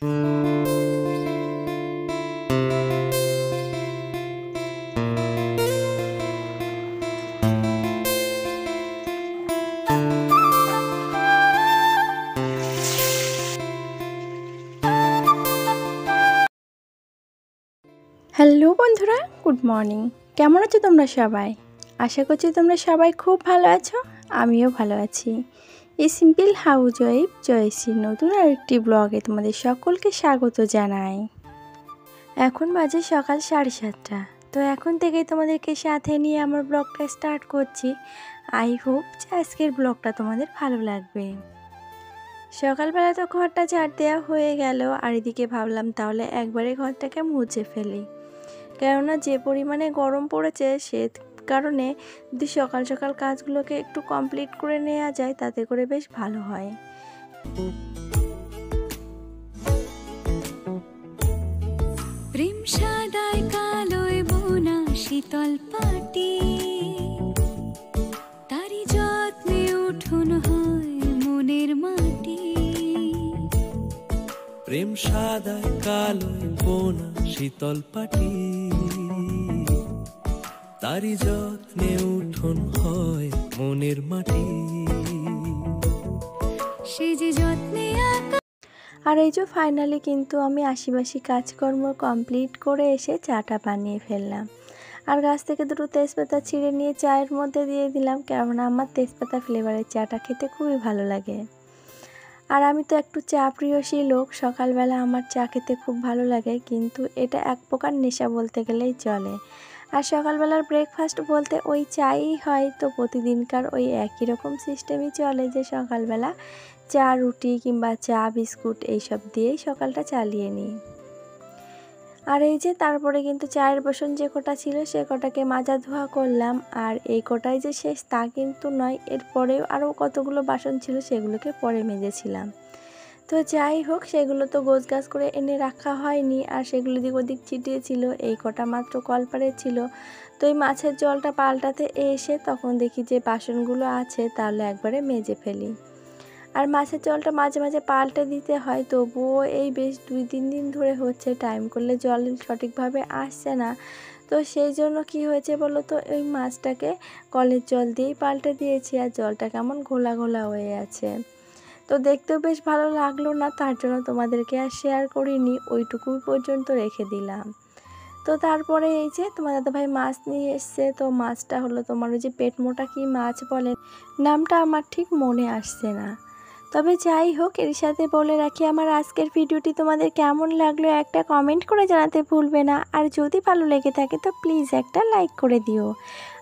Hello বন্ধুরা, good morning. কেমন আছো তোমরা সবাই? আশা করছি তোমরা সবাই খুব ভালো আছো, আমিও ভালো আছি। এই সিম্পল হাউস ওয়াইফ জয়শ্রীর নতুন আরেকটি ব্লগে তোমাদের সকলকে স্বাগত জানাই। এখন বাজে সকাল 7:30। তো এখন থেকেই তোমাদেরকে সাথে নিয়ে আমার ব্লগটা স্টার্ট করছি। আই হোপ যে আজকের ব্লগটা তোমাদের ভালো লাগবে। সকালবেলা তো ঘরটা ঝাড় দেওয়া হয়ে গেল, আর এদিকে ভাবলাম তাহলে একবারে ঘরটাকে মুছে ফেলি, কেননা যে পরিমাণে গরম পড়েছে সে কারণে যদি সকাল সকাল কাজগুলোকে একটু কমপ্লিট করে নেওয়া যায় তাতে করে বেশ ভালো হয়। প্রেম সাদায় কালোয় বোনা শীতল পাটি, তারি যত্নে উঠুন হয় মনের মাটি। প্রেম সাদায় কালোয় বোনা শীতল পাটি, তারি যত্নে উঠোন হয় মনের মাটি। সে যে যত্নে আর এই যে ফাইনালি কিন্তু আমি আশিবাসি কাজকর্ম কমপ্লিট করে এসে চাটা বানিয়ে ফেললাম। আর গাছ থেকে দুটো তেজপাতা ছিঁড়ে নিয়ে চায়ের মধ্যে দিয়ে দিলাম, কেননা আমার তেজপাতা ফ্লেভারের চাটা খেতে খুবই ভালো লাগে। আর আমি তো একটু চা প্রিয়সী লোক, সকালবেলা আমার চা খেতে খুব ভালো লাগে, কিন্তু এটা এক প্রকার নেশা বলতে গেলেই চলে। আর সকালবেলার ব্রেকফাস্ট বলতে ওই চাই হয়, তো প্রতিদিনকার ওই একই রকম সিস্টেমই চলে যে সকালবেলা চা রুটি কিংবা চা বিস্কুট এইসব দিয়েই সকালটা চালিয়ে নিই। আর এই যে তারপরে কিন্তু চায়ের বাসন যে কটা ছিল সে কটাকে মাজা ধোয়া করলাম। আর এই কটাই যে শেষ তা কিন্তু নয়, এরপরেও আরও কতগুলো বাসন ছিল সেগুলোকে পরে মেজেছিলাম। তো যাই হোক, সেগুলো তো গোছগাছ করে এনে রাখা হয়নি, আর সেগুলো দিক ওদিক ছিটিয়েছিল। এই কটা মাত্র কলপারে ছিল। তো এই মাছের জলটা পাল্টাতে এসে তখন দেখি যে বাসনগুলো আছে, তাহলে একবারে মেজে ফেলি। আর মাছের জলটা মাঝে মাঝে পাল্টে দিতে হয়, তবুও এই বেশ 2-3 দিন ধরে হচ্ছে, টাইম করলে জল সঠিকভাবে আসছে না। তো সেই জন্য কি হয়েছে বলো তো, ওই মাছটাকে কলের জল দিয়েই পাল্টে দিয়েছি, আর জলটা কেমন ঘোলা ঘোলা হয়ে আছে। তো দেখতেও বেশ ভালো লাগলো না, তার জন্য তোমাদেরকে আর শেয়ার করিনি, ওইটুকুই পর্যন্ত রেখে দিলাম। তো তারপরে এই যে তোমার দাদাভাই মাছ নিয়ে এসছে। তো মাছটা হলো তোমার ওই যে পেট মোটা কি মাছ বলে, নামটা আমার ঠিক মনে আসছে না। তবে যাই হোক, এর সাথে বলে রাখি আমার আজকের ভিডিওটি তোমাদের কেমন লাগলো একটা কমেন্ট করে জানাতে ভুলবে না। আর যদি ভালো লেগে থাকে তো প্লিজ একটা লাইক করে দিও।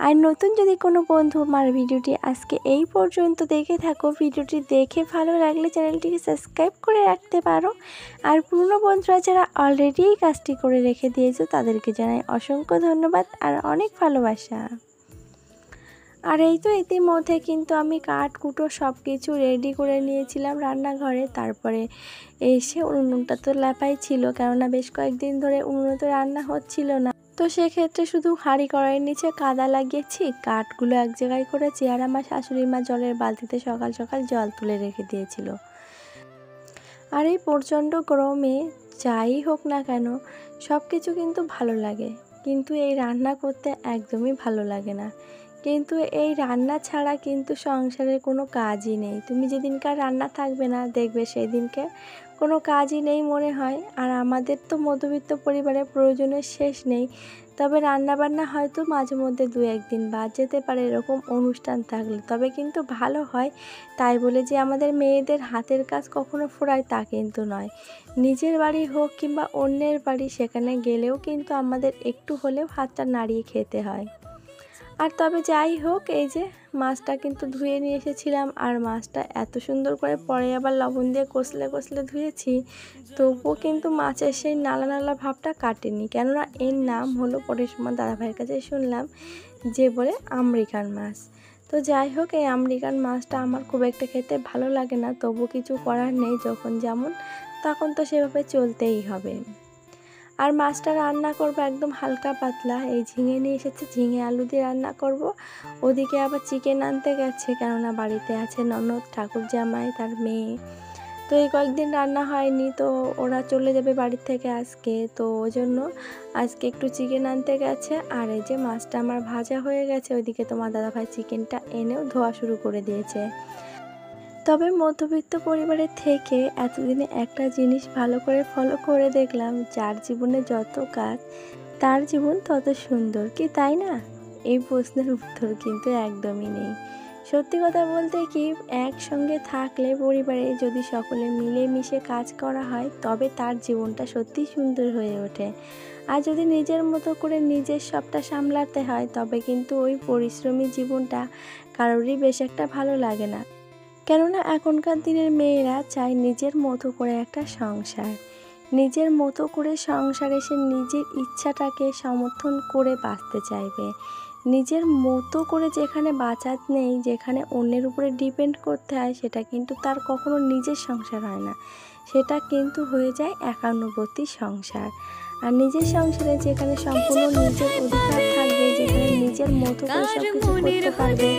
আর নতুন যদি কোনো বন্ধু আমার ভিডিওটি আজকে এই পর্যন্ত দেখে থাকো, ভিডিওটি দেখে ভালো লাগলে চ্যানেলটিকে সাবস্ক্রাইব করে রাখতে পারো। আর পুরনো বন্ধুরা যারা অলরেডি এই কাজটি করে রেখে দিয়েছো তাদেরকে জানাই অসংখ্য ধন্যবাদ আর অনেক ভালোবাসা। আর এই তো ইতিমধ্যে কিন্তু আমি কাঠ কুটো সব কিছু রেডি করে নিয়েছিলাম রান্নাঘরে। তারপরে এসে উনুনটা তো ল্যাপাই ছিল, কেননা বেশ কয়েকদিন ধরে উনুনে তো রান্না হচ্ছিল না। তো সেক্ষেত্রে শুধু হাঁড়ি কড়াইয়ের নিচে কাদা লাগিয়েছি, কাঠগুলো এক জায়গায় করেছি। আর আমার শাশুড়ি মা জলের বালতিতে সকাল সকাল জল তুলে রেখে দিয়েছিল। আর এই প্রচণ্ড গরমে যাই হোক না কেন সব কিছু কিন্তু ভালো লাগে, কিন্তু এই রান্না করতে একদমই ভালো লাগে না। কিন্তু এই রান্না ছাড়া কিন্তু সংসারের কোনো কাজই নেই। তুমি যেদিনকার রান্না থাকবে না দেখবে সেই দিনকে কোনো কাজই নেই মনে হয়। আর আমাদের তো মধ্যবিত্ত পরিবারের প্রয়োজনের শেষ নেই, তবে রান্নাবান্না হয়তো মাঝে মধ্যে 2-1 দিন বাদ যেতে পারে এরকম অনুষ্ঠান থাকলে, তবে কিন্তু ভালো হয়। তাই বলে যে আমাদের মেয়েদের হাতের কাজ কখনো ফুরায় তা কিন্তু নয়। নিজের বাড়ি হোক কিংবা অন্যের বাড়ি, সেখানে গেলেও কিন্তু আমাদের একটু হলেও হাতটা নাড়িয়ে খেতে হয়। আর তবে যাই হোক, এই যে মাছটা কিন্তু ধুয়ে নিয়ে এসেছিলাম, আর মাছটা এত সুন্দর করে পরে আবার লবণ দিয়ে কষলে কষলে ধুয়েছি, তবুও কিন্তু মাছের সেই নালা নালা ভাবটা কাটেনি। কেননা এর নাম হলো, পরের সময় দাদাভাইয়ের কাছে শুনলাম যে বলে আমেরিকান মাছ। তো যাই হোক, এই আমেরিকান মাছটা আমার খুব একটা খেতে ভালো লাগে না, তবু কিছু করার নেই, যখন যেমন তখন তো সেভাবে চলতেই হবে। আর মাছটা রান্না করব একদম হালকা পাতলা। এই ঝিঙে নিয়ে এসেছে, ঝিঙে আলু দিয়ে রান্না করব। ওদিকে আবার চিকেন আনতে গেছে, কেননা বাড়িতে আছে ননদ, ঠাকুর জামাই, তার মেয়ে। তো এই কয়েকদিন রান্না হয়নি, তো ওরা চলে যাবে বাড়ির থেকে আজকে, তো ওই জন্য আজকে একটু চিকেন আনতে গেছে। আর এই যে মাছটা আমার ভাজা হয়ে গেছে, ওইদিকে তোমার দাদাভাই চিকেনটা এনেও ধোয়া শুরু করে দিয়েছে। তবে মধ্যবিত্ত পরিবারের থেকে এতদিনে একটা জিনিস ভালো করে ফলো করে দেখলাম, যার জীবনে যত কাজ তার জীবন তত সুন্দর, কি তাই না? এই প্রশ্নের উত্তর কিন্তু একদমই নেই। সত্যি কথা বলতে কি, একসঙ্গে থাকলে পরিবারে যদি সকলে মিলেমিশে কাজ করা হয় তবে তার জীবনটা সত্যিই সুন্দর হয়ে ওঠে। আর যদি নিজের মতো করে নিজের সবটা সামলাতে হয় তবে কিন্তু ওই পরিশ্রমী জীবনটা কারোরই বেশ একটা ভালো লাগে না। কেননা এখনকার দিনের মেয়েরা চায় নিজের মতো করে একটা সংসার, নিজের মতো করে সংসারে সে নিজের ইচ্ছাটাকে সমর্থন করে বাঁচতে চাইবে। নিজের মতো করে যেখানে বাঁচাত নেই, যেখানে অন্যের উপরে ডিপেন্ড করতে হয়, সেটা কিন্তু তার কখনো নিজের সংসার হয় না, সেটা কিন্তু হয়ে যায় একান্নবর্তী সংসার। আর নিজের সংসারে যেখানে সম্পূর্ণ নিজের অধিকার থাকবে, যেখানে নিজের মতো করে সব কিছু করতে পারবে,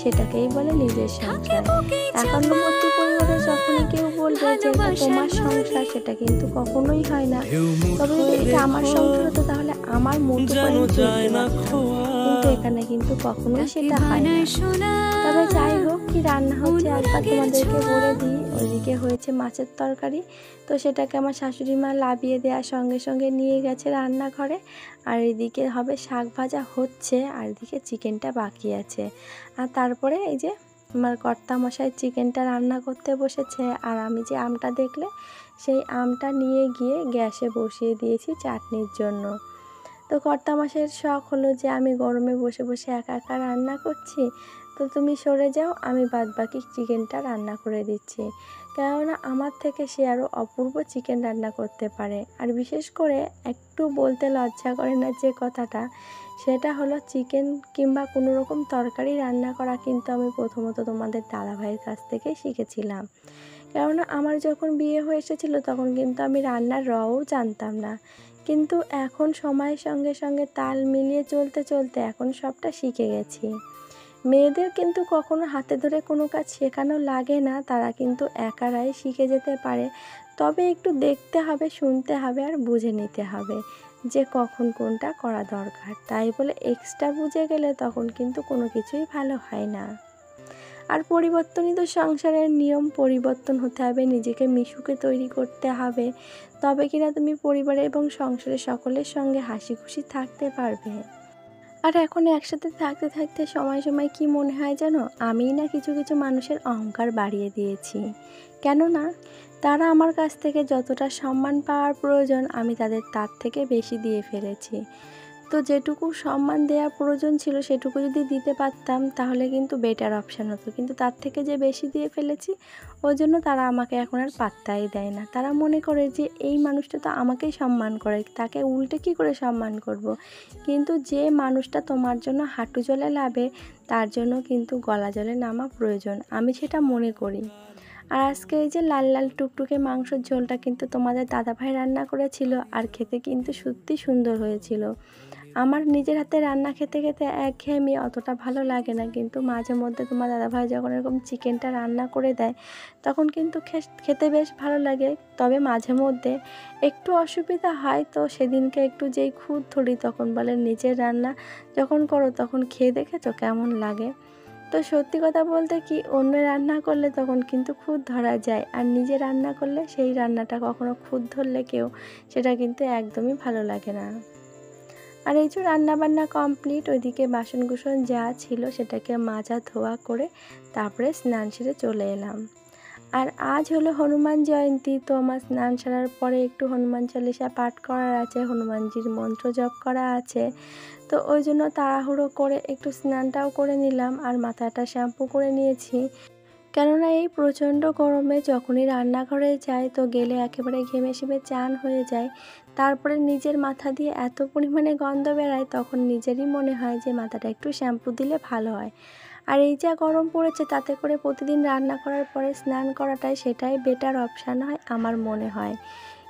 সেটাকেই বলে নিজের সংসার। একান্নবর্তী পরিবারে যখনই কেউ বলবে যে এটা তোমার সংসার, সেটা কিন্তু কখনোই হয় না। তবে যদি এটা আমার সংসার হতো তাহলে আমার মতো করে চলতে পারতাম, কিন্তু এখানে কিন্তু কখনোই সেটা হয় না। তবে যাই হোক, কি রান্না হচ্ছে একবার তোমাদেরকে বলে দিই। ওইদিকে হয়েছে মাছের তরকারি, তো সেটাকে আমার শাশুড়ি মা লাবিয়ে দেওয়ার সঙ্গে সঙ্গে নিয়ে গেছে রান্নাঘরে। আর এদিকে হবে শাক ভাজা হচ্ছে, আর এদিকে চিকেনটা বাকি আছে। আর তারপরে এই যে আমার কর্তামশাই চিকেনটা রান্না করতে বসেছে, আর আমি যে আমটা দেখলে সেই আমটা নিয়ে গিয়ে গ্যাসে বসিয়ে দিয়েছি চাটনির জন্য। তো কর্তামশাইয়ের শখ হলো যে আমি গরমে বসে বসে একা একা রান্না করছি, তো তুমি সরে যাও, আমি বাদবাকি চিকেনটা রান্না করে দিচ্ছি। কেননা আমার থেকে সে আরও অপূর্ব চিকেন রান্না করতে পারে। আর বিশেষ করে একটু বলতে লজ্জা করে না যে কথাটা, সেটা হলো চিকেন কিংবা কোনো রকম তরকারি রান্না করা কিন্তু আমি প্রথমত তোমাদের দাদাভাইয়ের কাছ থেকেই শিখেছিলাম। কেননা আমার যখন বিয়ে হয়ে এসেছিলো তখন কিন্তু আমি রান্নার রও জানতাম না, কিন্তু এখন সময়ের সঙ্গে সঙ্গে তাল মিলিয়ে চলতে চলতে এখন সবটা শিখে গেছি। মেয়েদের কিন্তু কখনো হাতে ধরে কোনো কাজ শেখানো লাগে না, তারা কিন্তু একারাই শিখে যেতে পারে। তবে একটু দেখতে হবে, শুনতে হবে আর বুঝে নিতে হবে যে কখন কোনটা করা দরকার। তাই বলে এক্সট্রা বুঝে গেলে তখন কিন্তু কোনো কিছুই ভালো হয় না। আর পরিবর্তনই তো সংসারের নিয়ম, পরিবর্তন হতে হবে, নিজেকে মিশুকে তৈরি করতে হবে, তবে কিনা তুমি পরিবারে এবং সংসারের সকলের সঙ্গে হাসি খুশি থাকতে পারবে। আর এখন একসাথে থাকতে থাকতে সময় সময় কি মনে হয় জানো, আমিই না কিছু কিছু মানুষের অহংকার বাড়িয়ে দিয়েছি। কেননা তারা আমার কাছ থেকে যতটা সম্মান পাওয়ার প্রয়োজন আমি তাদের তার থেকে বেশি দিয়ে ফেলেছি। তো যেটুকু সম্মান দেওয়ার প্রয়োজন ছিল সেটুকু যদি দিতে পারতাম তাহলে কিন্তু বেটার অপশান হতো, কিন্তু তার থেকে যে বেশি দিয়ে ফেলেছি ওই জন্য তারা আমাকে এখন আর পাত্তাই দেয় না। তারা মনে করে যে এই মানুষটা তো আমাকেই সম্মান করে, তাকে উল্টে কী করে সম্মান করব। কিন্তু যে মানুষটা তোমার জন্য হাঁটু জলে নামে তার জন্য কিন্তু গলা জলে নামা প্রয়োজন, আমি সেটা মনে করি। আর আজকে এই যে লাল লাল টুকটুকে মাংসের ঝোলটা কিন্তু তোমাদের দাদাভাই রান্না করেছিল, আর খেতে কিন্তু সত্যি সুন্দর হয়েছিল। আমার নিজের হাতে রান্না খেতে খেতে একঘেয়েমি অতটা ভালো লাগে না, কিন্তু মাঝে মধ্যে তোমার দাদাভাই যখন এরকম চিকেনটা রান্না করে দেয় তখন কিন্তু খেতে বেশ ভালো লাগে। তবে মাঝে মধ্যে একটু অসুবিধা হয়, তো সেদিনকে একটু যেই খুঁত ধরি তখন বলে নিজের রান্না যখন করো তখন খেয়ে দেখেছো কেমন লাগে। তো সত্যি কথা বলতে কি, অন্য রান্না করলে তখন কিন্তু খুঁত ধরা যায়, আর নিজে রান্না করলে সেই রান্নাটা কখনো খুঁত ধরলে কেউ সেটা কিন্তু একদমই ভালো লাগে না। আর এই যে রান্নাবান্না কমপ্লিট, ওইদিকে বাসনকুসন যা ছিল সেটাকে মাজা ধোয়া করে তারপরে স্নান সেরে চলে এলাম। আর আজ হলো হনুমান জয়ন্তী, তো আমার স্নান সারার পরে একটু হনুমান চালিসা পাঠ করার আছে, হনুমানজির মন্ত্র জপ করা আছে। তো ওই জন্য তাড়াহুড়ো করে একটু স্নানটাও করে নিলাম আর মাথাটা শ্যাম্পু করে নিয়েছি। কেননা এই প্রচণ্ড গরমে যখনই রান্নাঘরে যাই তো গেলে একেবারে ঘেমে শিমে চান হয়ে যায়, তারপরে নিজের মাথা দিয়ে এত পরিমাণে গন্ধ বেরায় তখন নিজেরই মনে হয় যে মাথাটা একটু শ্যাম্পু দিলে ভালো হয়। আর এই যা গরম পড়েছে তাতে করে প্রতিদিন রান্না করার পরে স্নান করাটাই সেটাই বেটার অপশান হয় আমার মনে হয়।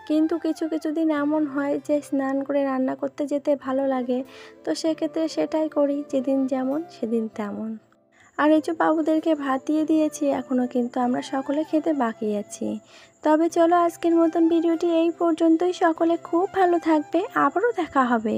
কিন্তু কিছু কিছু দিন এমন হয় যে স্নান করে রান্না করতে যেতে ভালো লাগে, তো সেক্ষেত্রে সেটাই করি, যেদিন যেমন সেদিন তেমন। আর এই যে বাবুদেরকে ভাত দিয়ে দিয়েছি, এখনও কিন্তু আমরা সকলে খেতে বাকি আছি। তবে চলো আজকের মতন ভিডিওটি এই পর্যন্তই। সকলে খুব ভালো থাকবে, আবারও দেখা হবে।